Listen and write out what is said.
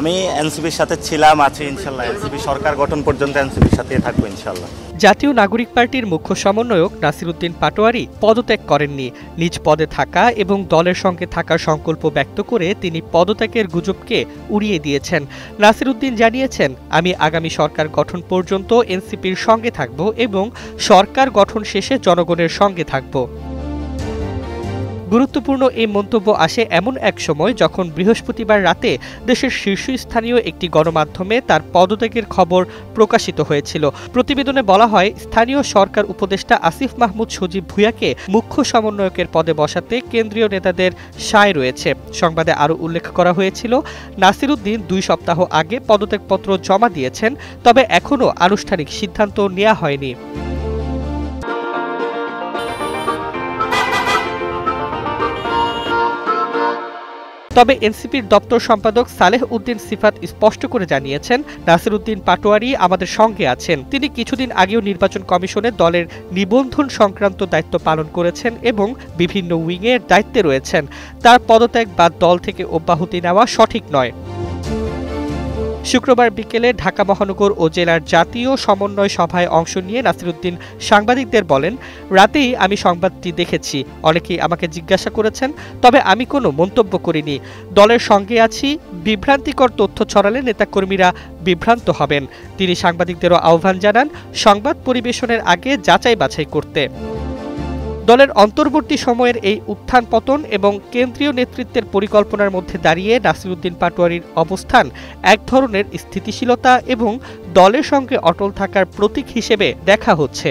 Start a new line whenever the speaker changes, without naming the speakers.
আমি এনসিপির সাথে ছিলাম, আছি ইনশাল্লাহ। এনসিপি সরকার গঠন পর্যন্ত এনসিপির সাথেই থাকবো ইনশাল্লাহ।
জাতীয় নাগরিক পার্টির মুখ্য সমন্বয়ক নাসিরউদ্দিন পাটোয়ারি পদত্যাগ করেননি। নিজ পদে থাকা এবং দলের সঙ্গে থাকার সংকল্প ব্যক্ত করে তিনি পদত্যাগের গুজবকে উড়িয়ে দিয়েছেন। নাসিরউদ্দিন জানিয়েছেন, আমি আগামী সরকার গঠন পর্যন্ত এনসিপির সঙ্গে থাকব এবং সরকার গঠন শেষে জনগণের সঙ্গে থাকব। গুরুত্বপূর্ণ এই মন্তব্য আসে এমন এক সময় যখন বৃহস্পতিবার রাতে দেশের শীর্ষস্থানীয় একটি গণমাধ্যমে তার পদত্যাগের খবর প্রকাশিত হয়েছিল। প্রতিবেদনে বলা হয়, স্থানীয় সরকার উপদেষ্টা আসিফ মাহমুদ সজীব ভুঁইয়াকে মুখ্য সমন্বয়কের পদে বসাতে কেন্দ্রীয় নেতাদের সায় রয়েছে। সংবাদে আরও উল্লেখ করা হয়েছিল, নাসিরউদ্দিন 2 সপ্তাহ আগে পদত্যাগপত্র জমা দিয়েছেন, তবে এখনও আনুষ্ঠানিক সিদ্ধান্ত নেওয়া হয়নি। তবে এনসিপির দপ্তর সম্পাদক সালেহ উদ্দিন সিফাত স্পষ্ট করে জানিয়েছেন, নাসিরউদ্দিন পাটোয়ারি আমাদের সঙ্গে আছেন। তিনি কিছুদিন আগেও নির্বাচন কমিশনে দলের নিবন্ধন সংক্রান্ত দায়িত্ব পালন করেছেন এবং বিভিন্ন উইংয়ের দায়িত্বে রয়েছেন। তার পদত্যাগ বা দল থেকে অব্যাহতি নেওয়া সঠিক নয়। শুক্রবার বিকেলে ঢাকা মহানগর ও জেলার জাতীয় সমন্বয় সভায় অংশ নিয়ে নাসিরউদ্দিন সাংবাদিকদের বলেন, রাতেই আমি সংবাদটি দেখেছি। অনেকেই আমাকে জিজ্ঞাসা করেছেন, তবে আমি কোনো মন্তব্য করিনি। দলের সঙ্গে আছি। বিভ্রান্তিকর তথ্য ছড়ালে নেতাকর্মীরা বিভ্রান্ত হবেন। তিনি সাংবাদিকদেরও আহ্বান জানান, সংবাদ পরিবেশনের আগে যাচাই বাছাই করতে। দলের অন্তর্বর্তী সময়ের এই উত্থান পতন এবং কেন্দ্রীয় নেতৃত্বের পরিকল্পনার মধ্যে দাঁড়িয়ে নাসিরউদ্দিন পাটোয়ারির অবস্থান এক ধরনের স্থিতিশীলতা এবং দলের সঙ্গে অটল থাকার প্রতীক হিসেবে দেখা হচ্ছে।